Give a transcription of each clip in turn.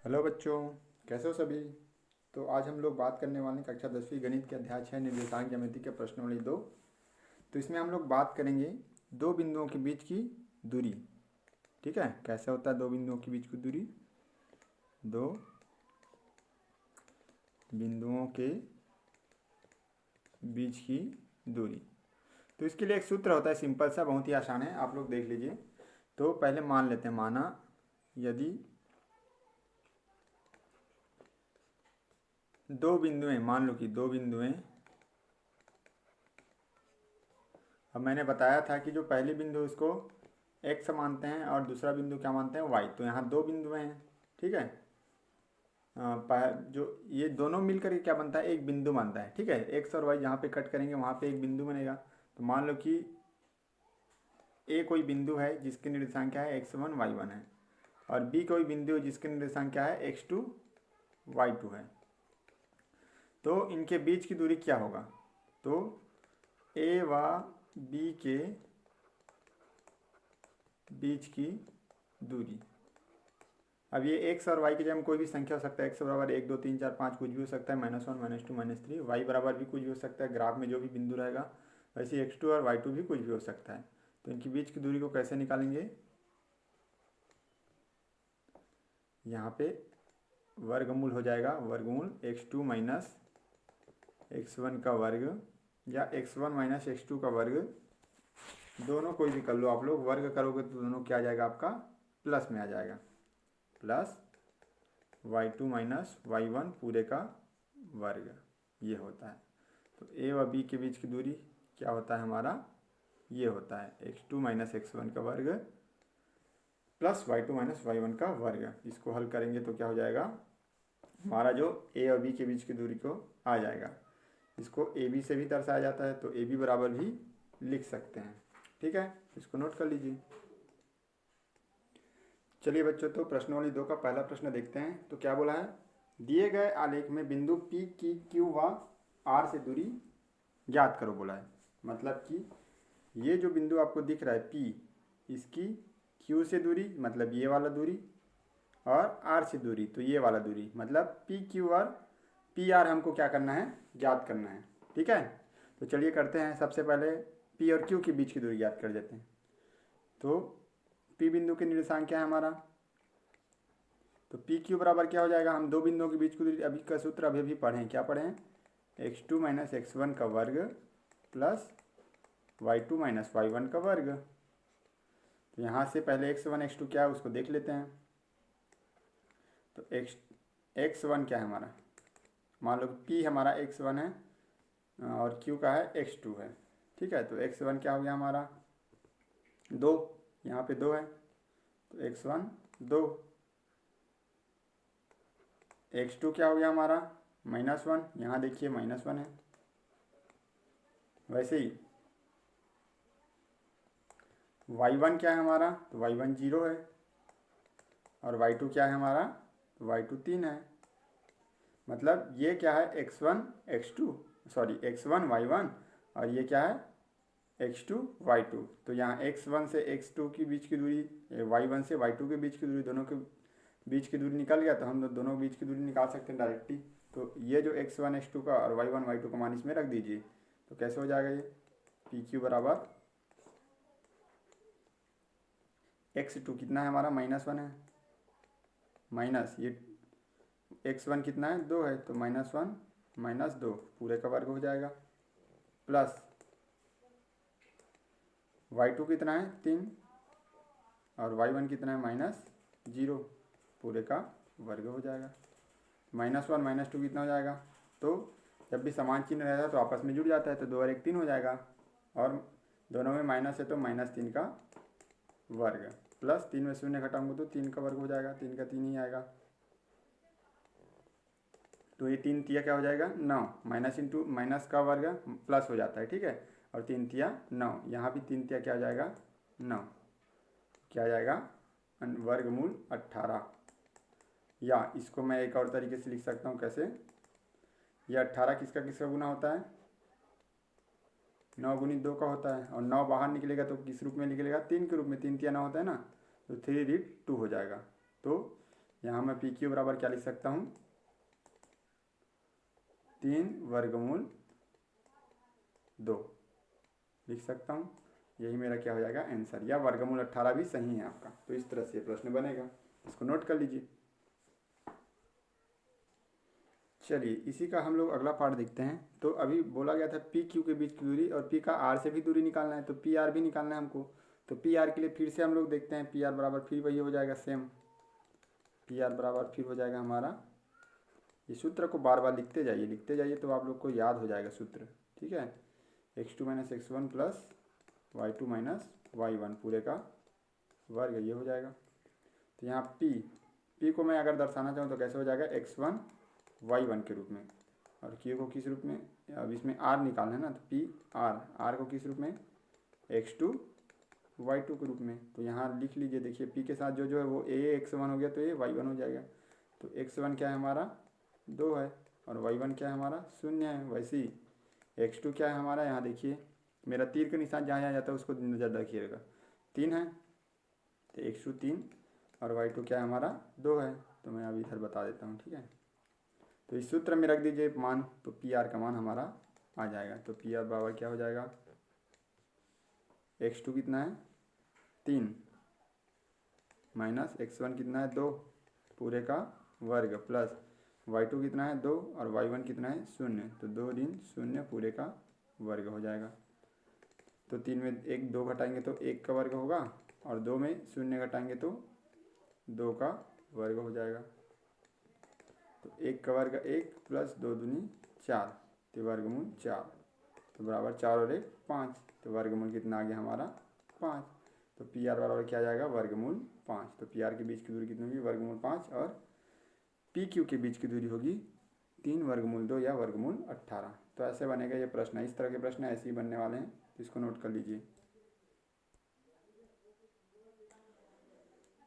Hello बच्चों, कैसे हो सभी। तो आज हम लोग बात करने वाले हैं कक्षा 10वीं गणित के अध्याय 6 निर्देशांक ज्यामिति के प्रश्नावली 2। तो इसमें हम लोग बात करेंगे दो बिंदुओं के बीच की दूरी। ठीक है, कैसे होता है दो बिंदुओं के बीच की दूरी। दो बिंदुओं के बीच की दूरी। तो इसके लिए एक सूत्र होता है, सिंपल सा, बहुत ही आसान है, आप लोग देख लीजिए। तो पहले मान लेते हैं, माना यदि दो बिंदुएं, मान लो कि दो बिंदुएं, अब मैंने बताया था कि जो पहले बिंदु उसको एक्स मानते हैं और दूसरा बिंदु क्या मानते हैं, वाई। तो यहाँ दो बिंदु हैं, ठीक है। जो ये दोनों मिलकर के क्या बनता है, एक बिंदु बनता है, ठीक है। एक्स और वाई जहाँ पे कट करेंगे वहाँ पे एक बिंदु बनेगा। तो मान लो कि ए कोई बिंदु है जिसके निर्देशांक क्या है, एक्स वन वाई वन है, और बी कोई बिंदु है जिसके निर्देशांक क्या है, एक्स टू वाई टू है। तो इनके बीच की दूरी क्या होगा, तो ए व बी के बीच की दूरी। अब ये एक्स और वाई की जगह कोई भी संख्या हो सकता है, एक्स बराबर एक दो तीन चार पाँच कुछ भी हो सकता है, -1 -2 -3, वाई बराबर भी कुछ भी हो सकता है, ग्राफ में जो भी बिंदु रहेगा। वैसे एक्स टू और वाई टू भी कुछ भी हो सकता है। तो इनके बीच की दूरी को कैसे निकालेंगे, यहाँ पे वर्गमूल हो जाएगा, वर्गमूल x two minus x one का वर्ग या x one minus x two का वर्ग, दोनों कोई भी कर लो आप लोग। वर्ग करोगे तो दोनों क्या आ जाएगा आपका, प्लस में आ जाएगा, plus y two minus y one पूरे का वर्ग, ये होता है। तो ए व बी के बीच की दूरी क्या होता है हमारा, ये होता है x two minus x one का वर्ग plus y two minus y one का वर्ग। इसको हल करेंगे तो क्या हो जाएगा, हमारा जो ए और बी के बीच की दूरी को आ जाएगा। इसको ए बी से भी दर्शाया जाता है, तो ए बी बराबर भी लिख सकते हैं, ठीक है। इसको नोट कर लीजिए। चलिए बच्चों, तो प्रश्नावली 2 का पहला प्रश्न देखते हैं। तो क्या बोला है, दिए गए आलेख में बिंदु पी की क्यू व आर से दूरी ज्ञात करो बोला है। मतलब कि ये जो बिंदु आपको दिख रहा है पी, इसकी क्यू से दूरी मतलब ये वाला दूरी, और आर से दूरी तो ये वाला दूरी, मतलब पी क्यू और पी आर हमको क्या करना है, ज्ञात करना है, ठीक है। तो चलिए करते हैं। सबसे पहले पी और क्यू के बीच की दूरी ज्ञात कर देते हैं। तो पी बिंदु के निर्देशांक क्या है हमारा, तो पी क्यू बराबर क्या हो जाएगा, हम दो बिंदुओं के बीच की दूरी अभी का सूत्र अभी पढ़ें, क्या पढ़ें, x two minus x one का वर्ग plus y two minus y one का वर्ग। तो यहाँ से पहले एक्स वन एक्स टू क्या है उसको देख लेते हैं। तो एक्स वन क्या है हमारा, मान लो पी हमारा एक्स वन है और क्यू का है एक्स टू है, ठीक है। तो एक्स वन क्या हो गया हमारा, दो, यहाँ पे दो है, तो एक्स वन दो। एक्स टू क्या हो गया हमारा, -1, यहाँ देखिए -1 है। वैसे ही वाई वन क्या है हमारा, तो वाई वन 0 है, और वाई टू क्या है हमारा, तो वाई टू 3 है। मतलब ये क्या है, x one x two, sorry x one y one, और ये क्या है, एक्स टू वाई टू। तो यहाँ एक्स वन से एक्स टू की बीच की दूरी, वाई वन से वाई टू के बीच की दूरी, दोनों के बीच की दूरी निकल गया, तो हम दोनों बीच की दूरी निकाल सकते हैं डायरेक्टली। तो ये जो एक्स वन एक्स टू का और वाई वन वाई टू का मान इसमें रख दीजिए, तो कैसे हो जाएगा ये, पी क्यू बराबर एक्स टू कितना है हमारा, -1 है, माइनस ये एक्स वन कितना है, 2 है, तो -1 -2 पूरे का वर्ग हो जाएगा, प्लस वाई टू कितना है 3, और वाई वन कितना है -0 पूरे का वर्ग हो जाएगा। -1 -2 कितना हो जाएगा, तो जब भी समान चिन्ह रहता है तो आपस में जुड़ जाता है, तो 2 और 1 3 हो जाएगा, और दोनों में माइनस है तो -3 का वर्ग, प्लस 3 में शून्य घटाऊंगा तो 3 का वर्ग हो जाएगा, 3 का 3 ही आएगा। तो ये 3 तिया क्या हो जाएगा 9, माइनस इंटू माइनस का वर्ग प्लस हो जाता है, ठीक है। और 3 तिया 9, यहाँ भी 3 तिया क्या हो जाएगा 9, क्या आ जाएगा वर्गमूल 18। या इसको मैं एक और तरीके से लिख सकता हूँ, कैसे, यह 18 किसका किसका गुना होता है, 9 गुनी 2 का होता है, और 9 बाहर निकलेगा तो किस रूप में निकलेगा, 3 के रूप में, 3 तिया 9 होता है ना, तो 3 × 2 हो जाएगा। तो यहाँ मैं पी क्यू बराबर क्या लिख सकता हूँ, 3 वर्गमूल 2 लिख सकता हूँ। यही मेरा क्या हो जाएगा आंसर, या वर्गमूल 18 भी सही है आपका। तो इस तरह से प्रश्न बनेगा, इसको नोट कर लीजिए। चलिए इसी का हम लोग अगला पार्ट देखते हैं। तो अभी बोला गया था पी क्यू के बीच की दूरी और पी का आर से भी दूरी निकालना है, तो पी आर भी निकालना है हमको। तो पी आर के लिए फिर से हम लोग देखते हैं, पी आर बराबर फिर वही हो जाएगा सेम, पी आर बराबर फिर हो जाएगा हमारा, ये सूत्र को बार बार लिखते जाइए तो आप लोग को याद हो जाएगा सूत्र, ठीक है। x2 minus x1 plus y2 minus y1 पूरे का वर्ग, ये हो जाएगा। तो यहाँ p को मैं अगर दर्शाना चाहूँ तो कैसे हो जाएगा, x1 y1 के रूप में, और q को किस रूप में, अब इसमें r निकालना है ना, तो p r को किस रूप में, x2 y2 के रूप में। तो यहाँ लिख लीजिए, देखिए p के साथ जो है वो a x1 हो गया तो ये y1 हो जाएगा। तो x1 क्या है हमारा 2 है और y1 क्या है हमारा 0 है। वैसे ही x2 क्या है हमारा, यहाँ देखिए मेरा तीर का निशान जहाँ जाता है उसको नज़र रखिएगा, 3 है, तो x2 3 और y2 क्या है हमारा 2 है। तो मैं अभी इधर बता देता हूँ, ठीक है। तो इस सूत्र में रख दीजिए मान, तो पी आर का मान हमारा आ जाएगा। तो पी आर बराबर क्या हो जाएगा, x2 कितना है 3 माइनस x1 कितना है 2 पूरे का वर्ग प्लस y2 कितना है 2 और y1 कितना है 0, तो 2 दिन 0 पूरे का वर्ग हो जाएगा। तो 3 में 1 2 घटाएंगे तो 1 का वर्ग होगा, और 2 में 0 घटाएंगे तो 2 का वर्ग हो जाएगा। तो 1 का वर्ग 1 प्लस 2 दूनी 4, तो वर्गमूल 4, तो बराबर 4 और 1 5, तो वर्गमूल कितना आ गया हमारा 5। तो पी आर बराबर क्या आ जाएगा, वर्गमूल 5। तो पी आर के बीच की दूरी कितनी होगी, वर्गमूल 5, और पी क्यू के बीच की दूरी होगी 3 वर्गमूल 2 या वर्गमूल 18। तो ऐसे बनेगा ये प्रश्न, इस तरह के प्रश्न ऐसे ही बनने वाले हैं, तो इसको नोट कर लीजिए।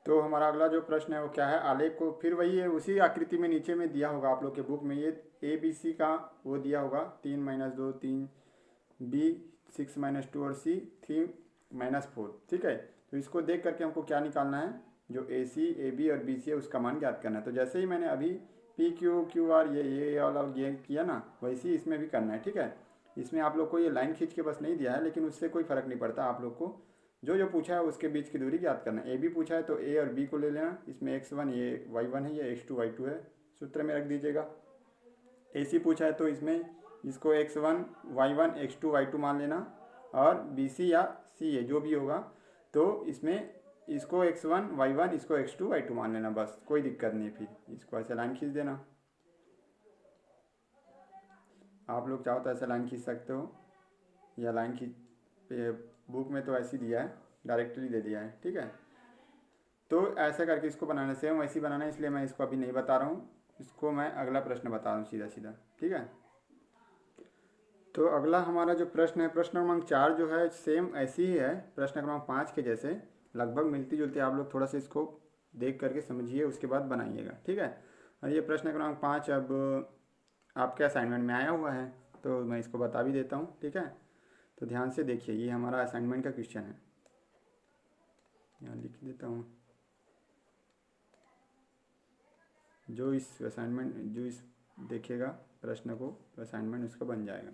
तो हमारा अगला जो प्रश्न है वो क्या है, आलेख को फिर वही है, उसी आकृति में नीचे में दिया होगा आप लोग के बुक में, ये ए बी सी का वो दिया होगा, 3 माइनस 2 3, बी 6 माइनस 2 और सी 3 माइनस 4, ठीक है। तो इसको देख करके हमको क्या निकालना है, जो ए सी ए बी और बी सी है उसका मान ज्ञात करना है। तो जैसे ही मैंने अभी पी क्यू क्यू आर ये वाला ये किया ना, वैसे ही इसमें भी करना है, ठीक है। इसमें आप लोग को ये लाइन खींच के बस नहीं दिया है, लेकिन उससे कोई फ़र्क नहीं पड़ता, आप लोग को जो जो पूछा है उसके बीच की दूरी ज्ञात करना है। ए बी पूछा है तो ए और बी को ले लेना, इसमें x1 ये y1 है, ये x2 y2 है, सूत्र में रख दीजिएगा। ए सी पूछा है तो इसमें इसको x1 y1 x2 y2 मान लेना, और बी सी या सी है जो भी होगा, तो इसमें इसको x1 y1 इसको x2 y2 मान लेना, बस कोई दिक्कत नहीं। फिर इसको ऐसे लाइन खींच देना, आप लोग चाहो तो ऐसे लाइन खींच सकते हो, या लाइन खींच बुक में तो ऐसे दिया है, डायरेक्टली दे दिया है, ठीक है। तो ऐसे करके इसको बनाना, सेम वैसे ही बनाना है, इसलिए मैं इसको अभी नहीं बता रहा हूँ, इसको मैं अगला प्रश्न बता रहा हूँ सीधा सीधा, ठीक है। तो अगला हमारा जो प्रश्न है, प्रश्न क्रमांक 4 जो है सेम ऐसी ही है प्रश्न क्रमांक 5 के जैसे, लगभग मिलती जुलती। आप लोग थोड़ा सा इसको देख करके समझिए, उसके बाद बनाइएगा, ठीक है। और ये प्रश्न क्रमांक 5 अब आपके असाइनमेंट में आया हुआ है, तो मैं इसको बता भी देता हूँ, ठीक है। तो ध्यान से देखिए, ये हमारा असाइनमेंट का क्वेश्चन है, यहाँ लिख देता हूँ। जो इस असाइनमेंट जो इस देखेगा प्रश्न को, असाइनमेंट उसका बन जाएगा।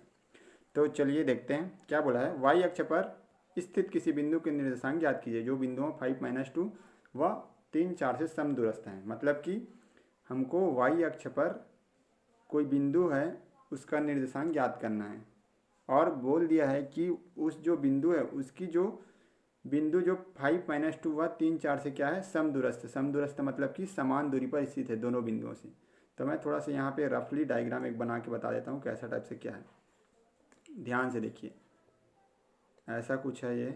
तो चलिए देखते हैं क्या बोला है। वाई अक्ष पर स्थित किसी बिंदु के निर्देशांक ज्ञात कीजिए जो बिंदुओं 5 - 2 व 3 4 से समदूरस्थ हैं। मतलब कि हमको वाई अक्ष पर कोई बिंदु है उसका निर्देशांक ज्ञात करना है, और बोल दिया है कि उस जो बिंदु है उसकी जो बिंदु जो 5 - 2 व 3 4 से क्या है, समदूरस्थ। समदूरस्थ मतलब कि समान दूरी पर स्थित है दोनों बिंदुओं से। तो मैं थोड़ा सा यहाँ पे रफली डायग्राम एक बना के बता देता हूँ कैसा टाइप से क्या है, ध्यान से देखिए। ऐसा कुछ है ये,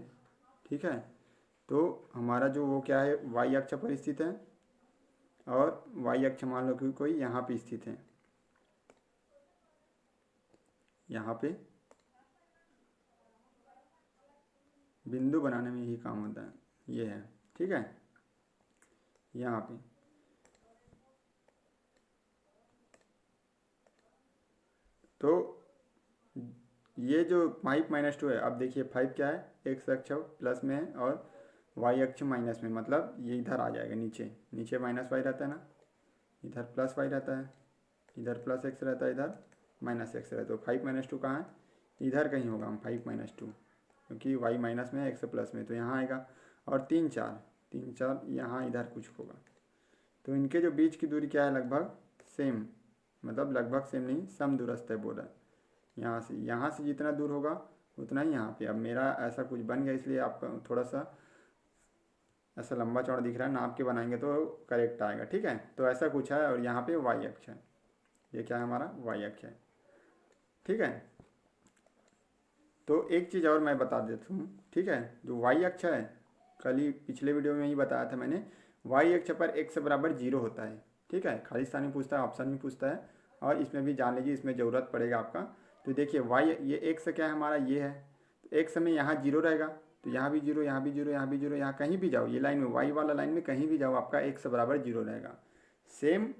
ठीक है। तो हमारा जो वो क्या है, वाई अक्ष पर स्थित है, और वाई अक्ष मान लो कि कोई यहाँ पे स्थित है, यहाँ पे बिंदु बनाने में यही काम होता है, ये है, ठीक है। यहाँ पे तो ये जो 5 - 2 है, अब देखिए 5 क्या है, एक्स अक्ष प्लस में है और वाई अक्ष माइनस में, मतलब ये इधर आ जाएगा, नीचे नीचे -y रहता है ना, इधर प्लस वाई रहता है, इधर प्लस एक्स रहता है, इधर माइनस एक्स रहता है। तो 5 माइनस 2 कहाँ है? इधर कहीं होगा। हम 5 माइनस 2, क्योंकि वाई माइनस में है, एक्स प्लस में, तो यहाँ आएगा। और 3 4, 3 4 यहाँ इधर कुछ होगा। तो इनके जो बीच की दूरी क्या है? लगभग सेम, मतलब लगभग सेम नहीं, समदूरस्थ है बोला। यहाँ से जितना दूर होगा उतना ही यहाँ पे। अब मेरा ऐसा कुछ बन गया, इसलिए आपका थोड़ा सा ऐसा लंबा चौड़ा दिख रहा है, नाप के बनाएंगे तो करेक्ट आएगा। ठीक है, तो ऐसा कुछ है। और यहाँ पे वाई अक्ष है, ये क्या है? हमारा वाई अक्ष है। ठीक है, तो एक चीज़ और मैं बता देता हूँ। ठीक है, जो वाई अक्ष है, कल ही पिछले वीडियो में ही बताया था मैंने, वाई अक्ष पर एक्स बराबर 0 होता है। ठीक है, खालिस्तानी पूछता है, ऑप्शन में पूछता है, और इसमें भी जान लीजिए, इसमें ज़रूरत पड़ेगा आपका। तो देखिए वाई, ये एक्स क्या है हमारा? ये है। तो एक्स में यहाँ 0 रहेगा, तो यहाँ भी 0, यहाँ भी 0, यहाँ भी 0, यहाँ कहीं भी जाओ, ये लाइन में, वाई वाला लाइन में कहीं भी जाओ, आपका एक्स बराबर 0 रहेगा। सेम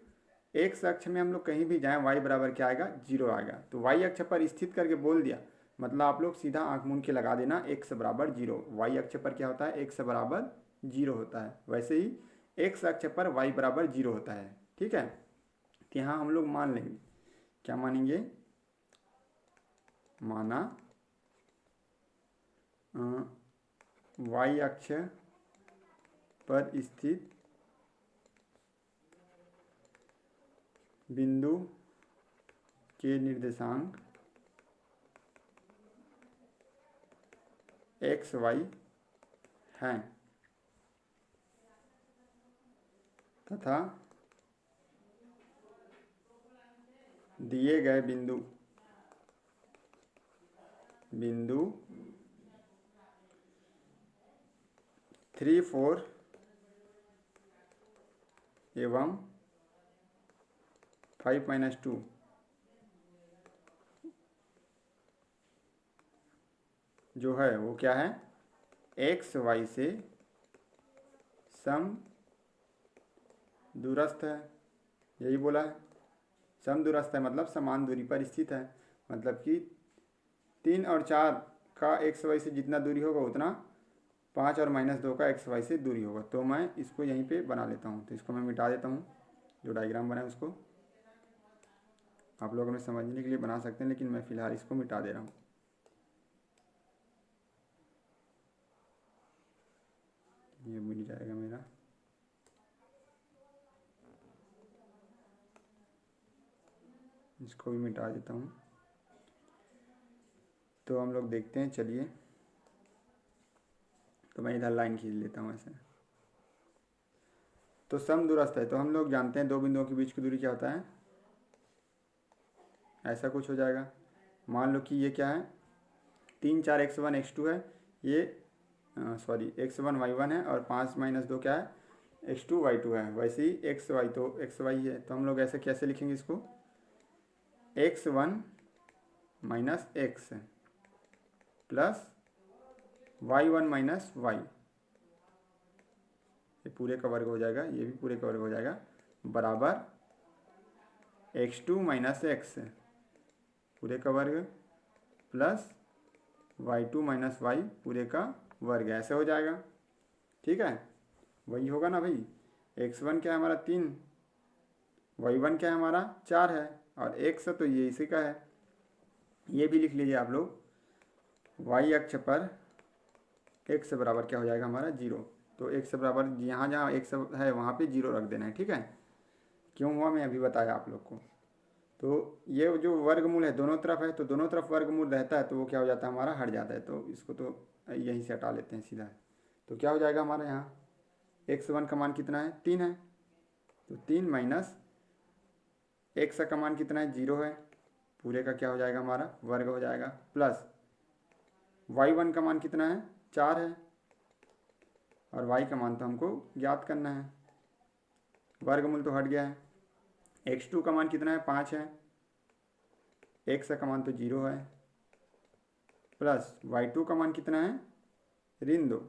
एक्स अक्ष में हम लोग कहीं भी जाएँ, वाई बराबर क्या आएगा? 0 आएगा। तो वाई अक्ष पर स्थित करके बोल दिया, मतलब आप लोग सीधा आंख मूंद के लगा देना, एक्स बराबर 0। वाई अक्ष पर क्या होता है? एक्स बराबर 0 होता है। वैसे ही एक्स अक्ष पर वाई बराबर 0 होता है। ठीक है, तो यहाँ हम लोग मान लेंगे, क्या मानेंगे? माना वाई अक्ष पर स्थित बिंदु के निर्देशांक एक्स वाई हैं तथा दिए गए बिंदु 3 4 एवं 5 माइनस 2 जो है वो क्या है? एक्स वाई से सम दूरस्थ है। यही बोला है, सम दूरस्थ है मतलब समान दूरी पर स्थित है। मतलब कि 3 और 4 का एक्स वाई से जितना दूरी होगा उतना 5 और माइनस 2 का एक्स वाई से दूरी होगा। तो मैं इसको यहीं पे बना लेता हूँ। तो इसको मैं मिटा देता हूँ, जो डायग्राम बना है उसको आप लोग हमें समझने के लिए बना सकते हैं, लेकिन मैं फ़िलहाल इसको मिटा दे रहा हूँ। ये मिट जाएगा मेरा। इसको भी मिटा देता हूँ। तो हम लोग देखते हैं, चलिए। तो मैं इधर लाइन खींच लेता हूँ ऐसे। तो सम दूरस्थ है, तो हम लोग जानते हैं दो बिंदुओं के बीच की दूरी क्या होता है? ऐसा कुछ हो जाएगा। मान लो कि ये क्या है? 3 4 x1 x2 है, ये सॉरी x1 y1 है, और 5 माइनस 2 क्या है? x2 y2 है। वैसे ही एक्स वाई, तो एक्स वाई है, तो हम लोग ऐसे कैसे लिखेंगे इसको? x1 minus x plus y1 minus y, ये पूरे का वर्ग हो जाएगा, ये भी पूरे का वर्ग हो जाएगा, बराबर x2 माइनस एक्स पूरे का वर्ग प्लस y2 माइनस वाई पूरे का वर्ग, ऐसे हो जाएगा। ठीक है, वही होगा ना भाई। x1 क्या है हमारा? 3, y1 क्या है हमारा? 4 है, और x तो ये इसी का है। ये भी लिख लीजिए आप लोग, y अक्ष पर x बराबर क्या हो जाएगा हमारा? 0। तो x बराबर यहाँ जहाँ x है वहाँ पे 0 रख देना है। ठीक है, क्यों हुआ मैं अभी बताया आप लोग को। तो ये जो वर्गमूल है दोनों तरफ है, तो दोनों तरफ वर्गमूल रहता है, तो वो क्या हो जाता है हमारा? हट जाता है। तो इसको तो यहीं से हटा लेते हैं सीधा। तो क्या हो जाएगा हमारा? यहाँ x1 का मान कितना है? 3 है, तो 3 माइनस x का मान कितना है? 0 है, पूरे का क्या हो जाएगा हमारा? वर्ग हो जाएगा, प्लस y1 का मान कितना है? 4 है, और y का मान तो हमको ज्ञात करना है। वर्गमूल तो हट गया है। x2 का मान कितना है? 5 है, x का मान तो 0 है, प्लस y2 का मान कितना है? ऋण 2,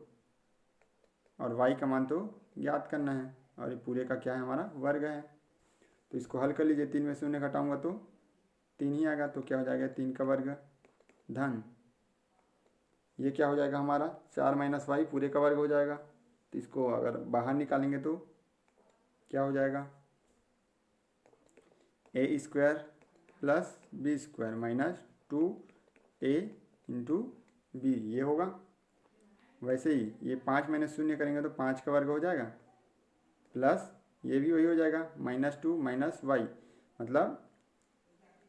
और y का मान तो ज्ञात करना है, और ये पूरे का क्या है हमारा? वर्ग है। तो इसको हल कर लीजिए, 3 में से 0 घटाऊंगा तो 3 ही आएगा, तो क्या हो जाएगा? 3 का वर्ग धन ये क्या हो जाएगा हमारा? 4 माइनस वाई पूरे का वर्ग हो जाएगा। तो इसको अगर बाहर निकालेंगे तो क्या हो जाएगा? A square plus b square minus 2a into b, ये होगा। वैसे ही ये 5 माइनस शून्य करेंगे तो 5 का वर्ग हो जाएगा, प्लस ये भी वही हो जाएगा -2 माइनस वाई, मतलब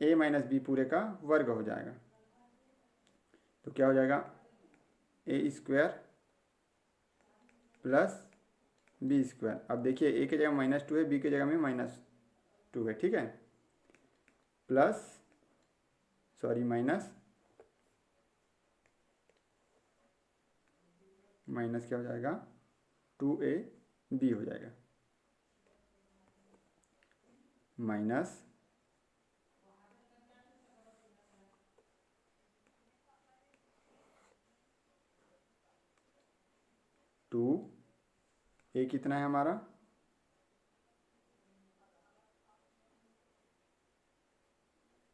a माइनस बी पूरे का वर्ग हो जाएगा। तो क्या हो जाएगा, a square plus b square. अब देखिए ए की जगह -2 है, बी की जगह में -2 है, ठीक है, प्लस माइनस क्या हो जाएगा, 2ab हो जाएगा, माइनस 2a कितना है हमारा,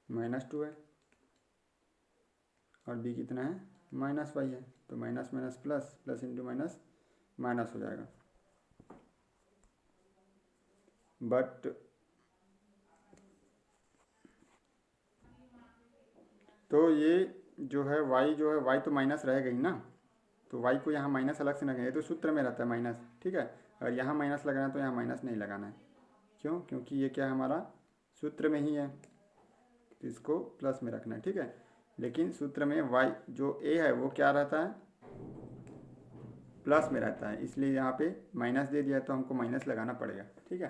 -2 है, और b कितना है, -y है, तो minus minus plus, plus into minus minus हो जाएगा। बट तो ये जो है y, जो है y तो माइनस रहेगा ही ना, तो y को यहाँ माइनस अलग से लगाएंगे, ये तो सूत्र में रहता है माइनस, ठीक है। अगर यहाँ माइनस लगाना है तो यहाँ माइनस नहीं लगाना है, क्यों, क्योंकि ये क्या है हमारा सूत्र में ही है, तो इसको प्लस में रखना है, ठीक है। लेकिन सूत्र में y जो a है वो क्या रहता है, प्लस में रहता है, इसलिए यहाँ पे माइनस दे दिया तो हमको माइनस लगाना पड़ेगा, ठीक है।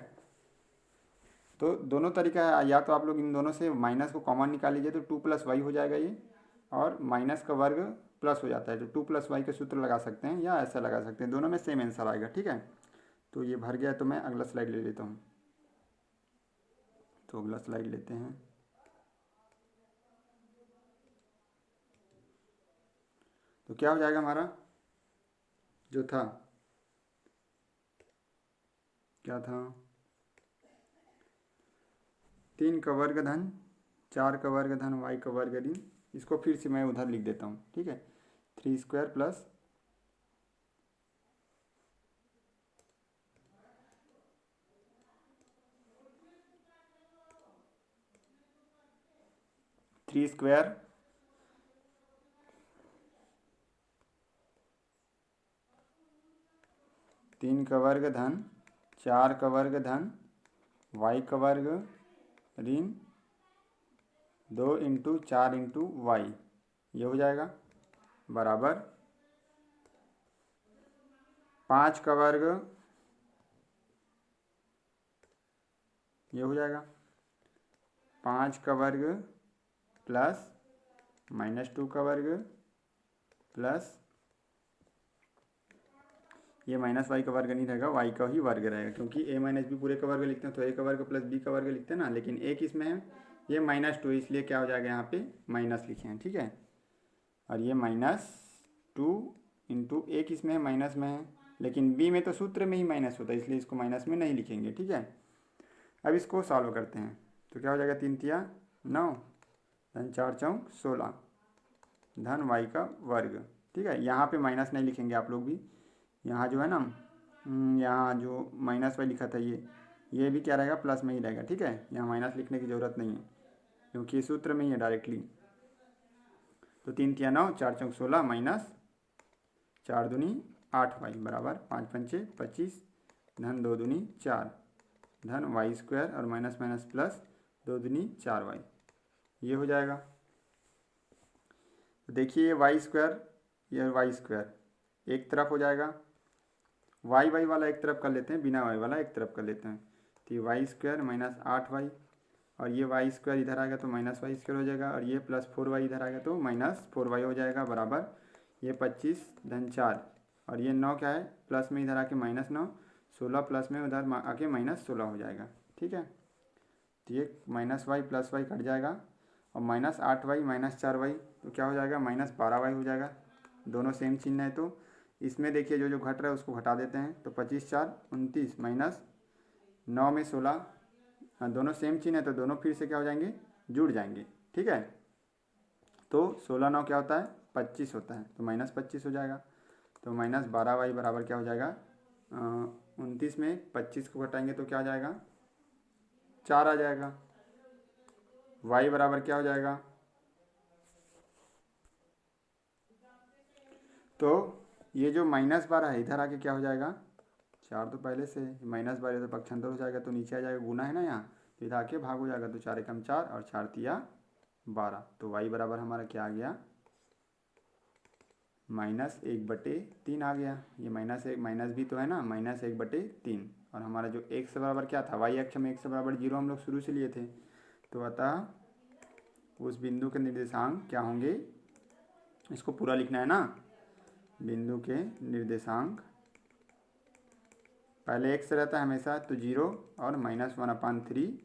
तो दोनों तरीका है, या तो आप लोग इन दोनों से माइनस को कॉमन निकाल लीजिए तो 2 + y हो जाएगा ये, और माइनस का वर्ग प्लस हो जाता है, तो 2 + y का सूत्र लगा सकते हैं या ऐसा लगा सकते हैं, दोनों में सेम आंसर आएगा, ठीक है। तो ये भर गया, तो मैं अगला स्लाइड ले लेता हूँ। तो अगला स्लाइड लेते हैं। तो क्या हो जाएगा हमारा, जो था क्या था, 3 का वर्ग धन 4 का वर्ग धन y का वर्ग ऋण, इसको फिर से मैं उधर लिख देता हूँ, ठीक है, 3² प्लस 3² 3 का वर्ग धन 4 का वर्ग धन y का वर्ग ऋण 2 इंटू 4 इंटू वाई, ये हो जाएगा, बराबर 5 का वर्ग, ये हो जाएगा 5 का वर्ग प्लस -2 का वर्ग प्लस, ये -y का वर्ग नहीं रहेगा, y का ही वर्ग रहेगा, क्योंकि a माइनस बी पूरे का वर्ग लिखते हैं तो a का वर्ग प्लस b का वर्ग लिखते हैं ना, लेकिन a किस में है, ये -2, इसलिए क्या हो जाएगा यहाँ पे माइनस लिखे हैं, ठीक है। और ये -2 इंटू a किस में है, माइनस में है, लेकिन b में तो सूत्र में ही माइनस होता है, इसलिए इसको माइनस में नहीं लिखेंगे, ठीक है। अब इसको सॉल्व करते हैं, तो क्या हो जाएगा, 3 तिया 9 धन 4 चौक 16 धन y का वर्ग, ठीक है। यहाँ पे माइनस नहीं लिखेंगे आप लोग भी, यहाँ जो है ना, यहाँ जो -y लिखा था ये भी क्या रहेगा, प्लस में ही रहेगा, ठीक है। यहाँ माइनस लिखने की ज़रूरत नहीं है, क्योंकि ये सूत्र में ही है डायरेक्टली। तो 3 तिया 9 4 चौक 16 माइनस 4 दूनी 8y बराबर 5 पंचे 25 धन 2 दूनी 4 धन y² और माइनस माइनस प्लस 2 दूनी 4y, ये हो जाएगा। तो देखिए ये y², ये y² एक तरफ हो जाएगा, वाई वाला एक तरफ कर लेते हैं, बिना y वाला एक तरफ कर लेते हैं, तो ये y² माइनस 8y, और ये y² इधर आएगा तो -y² हो जाएगा, और ये +4y इधर आएगा तो -4y हो जाएगा, बराबर ये 25 धन 4, और ये 9 क्या है, प्लस में इधर आके -9, 16 प्लस में उधर आके -16 हो जाएगा, ठीक है। तो ये -y प्लस y कट जाएगा, और -8y -4y, तो क्या हो जाएगा, -12y हो जाएगा, दोनों सेम चिन्ह है, तो इसमें देखिए जो जो घट रहा है उसको घटा देते हैं, तो 25 4 29 माइनस 9 में 16, दोनों सेम चिन्ह है तो दोनों फिर से क्या हो जाएंगे, जुड़ जाएंगे, ठीक है। तो 16 9 क्या होता है, 25 होता है, तो -25 हो जाएगा, तो -12y बराबर क्या हो जाएगा, 29 में 25 को घटाएंगे तो क्या आ जाएगा, 4 आ जाएगा, y बराबर क्या हो जाएगा, तो ये जो -12 है इधर आके क्या हो जाएगा, 4 तो पहले से -12 तो पक्षांतर हो जाएगा, तो नीचे आ जाएगा, गुना है ना यहाँ, तो इधर आके भाग हो जाएगा, तो 4 एकम 4 और 4 तिया 12, तो y बराबर हमारा क्या आ गया, -1/3 आ गया। ये -1 माइनस भी तो है ना, -1/3, और हमारा जो x बराबर क्या था, y अक्ष में x बराबर 0 हम लोग शुरू से लिए थे, तो अतः उस बिंदु के निर्देशांक क्या होंगे, इसको पूरा लिखना है ना, बिंदु के निर्देशांक पहले x रहता है हमेशा, तो 0 और -1/3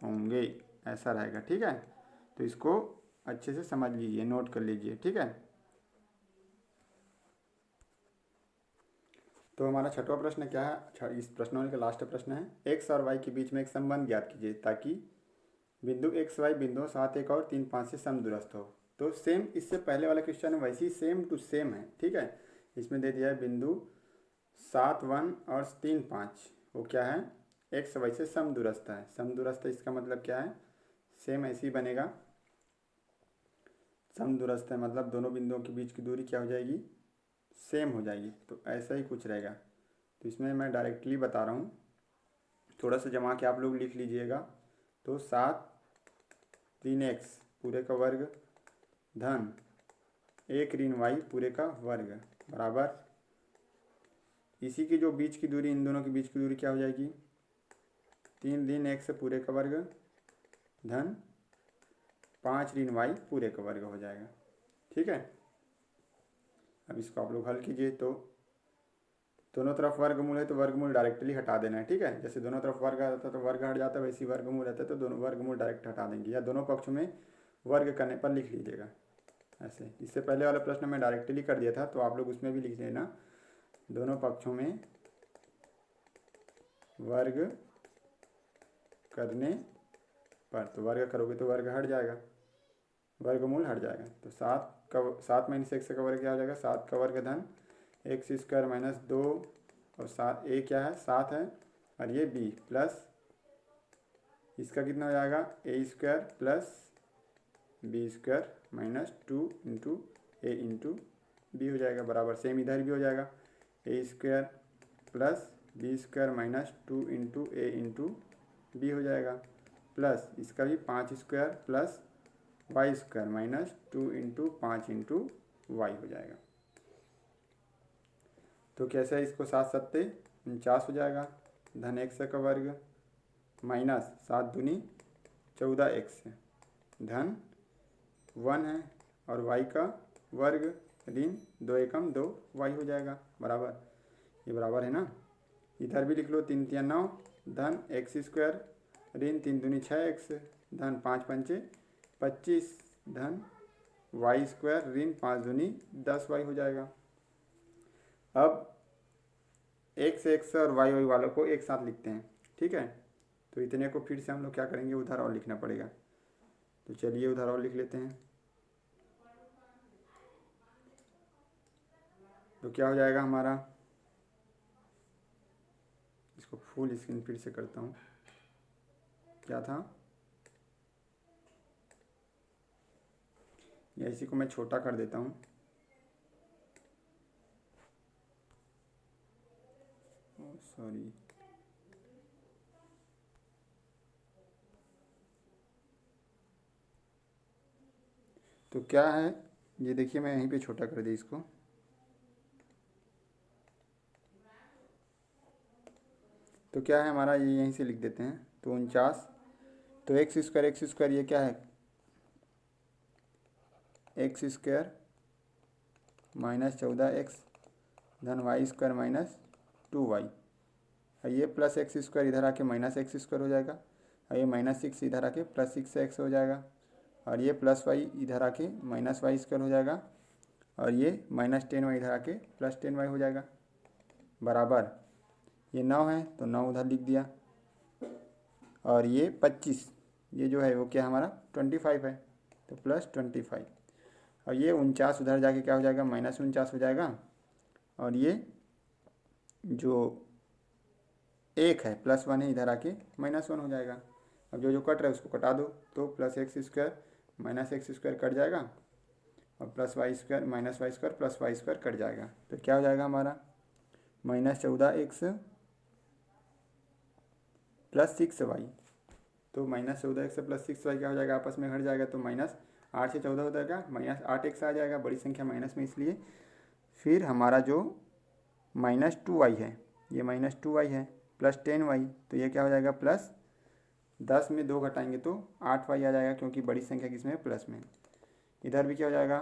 होंगे, ऐसा रहेगा। ठीक है, तो इसको अच्छे से समझ लीजिए, नोट कर लीजिए। ठीक है, तो हमारा छठवां प्रश्न क्या है, इस प्रश्नावली का लास्ट प्रश्न है, x और y के बीच में एक संबंध ज्ञात कीजिए ताकि बिंदु x y बिंदुओं 7 1 और 3 5 से समदूरस्थ हो। तो सेम इससे पहले वाला क्वेश्चन है, वैसे ही सेम टू सेम है। ठीक है, इसमें दे दिया है बिंदु 7 1 और 3 5, वो क्या है, x y से समदूरस्थ है। समदूरस्थ इसका मतलब क्या है, सेम ऐसे ही बनेगा, समदूरस्थ है मतलब दोनों बिंदुओं के बीच की दूरी क्या हो जाएगी, सेम हो जाएगी, तो ऐसा ही कुछ रहेगा। तो इसमें मैं डायरेक्टली बता रहा हूँ, थोड़ा सा जमा के आप लोग लिख लीजिएगा। तो 7 3x पूरे का वर्ग धन 1 ऋण y पूरे का वर्ग बराबर, इसी की जो बीच की दूरी, इन दोनों के बीच की दूरी क्या हो जाएगी, 3 ऋण x पूरे का वर्ग धन 5 ऋण y पूरे का वर्ग हो जाएगा। ठीक है, अब इसको आप लोग हल कीजिए, तो दोनों तरफ वर्गमूल है तो वर्गमूल डायरेक्टली हटा देना है। ठीक है, जैसे दोनों तरफ वर्ग आता है तो वर्ग हट जाता है, वैसे ही वर्गमूल रहता है तो दोनों वर्गमूल डायरेक्ट हटा देंगे, या दोनों पक्षों में वर्ग करने पर लिख लीजिएगा ऐसे। इससे पहले वाला प्रश्न मैं डायरेक्टली कर दिया था, तो आप लोग उसमें भी लिख देना, दोनों पक्षों में वर्ग करने पर, तो वर्ग करोगे तो वर्ग हट जाएगा, वर्गमूल हट जाएगा। तो 7 - x का वर्ग क्या हो जाएगा, 7 का वर्ग धन x² - 2 और 7 a क्या है, 7 है, और ये b प्लस इसका कितना हो जाएगा, a² plus b² - 2 into a into B हो जाएगा बराबर, सेम इधर भी हो जाएगा, a² plus b² - 2 into a into B हो जाएगा, प्लस इसका भी 5² plus y² - 2 into 5 into Y हो जाएगा। तो कैसे है, इसको 7 सत्ते 49 हो जाएगा, धन x का वर्ग माइनस 7 दूनी 14x धन 1 है, और y का वर्ग ऋण 2 एकम 2 y हो जाएगा बराबर, ये बराबर है ना, इधर भी लिख लो, 3 3 9 धन x² ऋण 3 दूनी 6x धन 5 पंचे 25 धन y² ऋण 5 दूनी 10y हो जाएगा। अब x और y वालों को एक साथ लिखते हैं। ठीक है, तो इतने को फिर से हम लोग क्या करेंगे, उधर और लिखना पड़ेगा, तो चलिए उधर और लिख लेते हैं। तो क्या हो जाएगा हमारा, इसको फुल स्क्रीन फिर से करता हूँ, क्या था, या इसी को मैं छोटा कर देता हूँ, सॉरी, तो क्या है, ये देखिए मैं यहीं पे छोटा कर दी इसको, तो क्या है हमारा, ये यहीं से लिख देते हैं, तो 49, तो x² ये क्या है, x² - 14x धन y² - 2y, और ये प्लस x² इधर आके -x² हो जाएगा, और ये -6 इधर आके +6x हो जाएगा, और ये +y इधर आके -y² हो जाएगा, और ये -10y इधर आके +10y हो जाएगा बराबर, ये 9 है तो 9 उधर लिख दिया, और ये 25, ये जो है वो क्या हमारा 25 है, तो +25, और ये 49 उधर जाके क्या हो जाएगा, -49 हो जाएगा, और ये जो 1 है +1 है इधर आके -1 हो जाएगा, अब जो जो कट रहा है उसको कटा दो, तो plus x square minus x square cut जाएगा और plus y square minus y square plus y square cut जाएगा। तो क्या हो जाएगा हमारा -14x प्लस 6y। तो -14x प्लस 6y क्या हो जाएगा, आपस में घट जाएगा, तो -8 से 14 हो जाएगा, -8x आ जाएगा, बड़ी संख्या माइनस में इसलिए। फिर हमारा जो -2y है, ये -2y है, प्लस 10y, तो ये क्या हो जाएगा प्लस 10 में 2 घटाएंगे तो 8y आ जाएगा, क्योंकि बड़ी संख्या किसमें है, प्लस में। इधर भी क्या हो जाएगा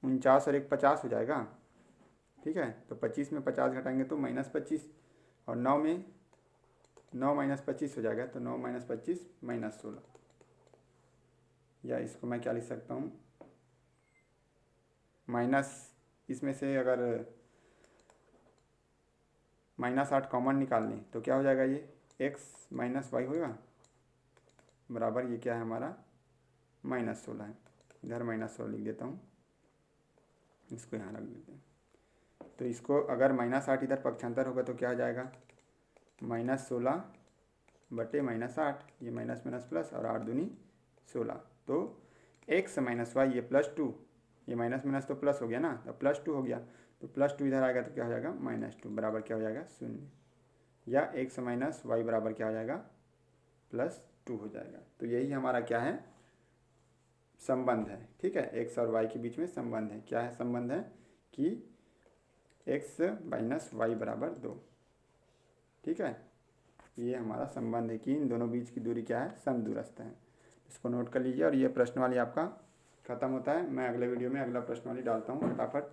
49 और 1 50 हो जाएगा, ठीक है। तो 25 में 50 घटाएंगे तो -25, और 9 में 9 -25 हो जाएगा, तो 9 - 25 -16। या इसको मैं क्या लिख सकता हूँ, माइनस इसमें से अगर -8 कॉमन निकाल लें तो क्या हो जाएगा, ये x - y होगा, बराबर ये क्या है हमारा -16 है। इधर -16 लिख देता हूँ, इसको यहाँ रख देते हैं। तो इसको अगर -8 इधर पक्षांतर होगा तो क्या हो जाएगा -16 बटे -8, ये माइनस माइनस प्लस, और 8 दूनी 16। तो x - y ये +2, ये माइनस माइनस तो प्लस हो गया ना, तो +2 हो गया, तो +2 इधर आएगा तो क्या हो जाएगा -2 बराबर क्या हो जाएगा 0, या x - y बराबर क्या हो जाएगा +2 हो जाएगा। तो यही हमारा क्या है, संबंध है, ठीक है। x और y के बीच में संबंध है, क्या है संबंध है कि x - y बराबर 2, ठीक है। ये हमारा संबंध है कि इन दोनों बीच की दूरी क्या है, समदूरस्थ है। इसको नोट कर लीजिए, और ये प्रश्न वाली आपका खत्म होता है। मैं अगले वीडियो में अगला प्रश्न वाली डालता हूँ फटाफट।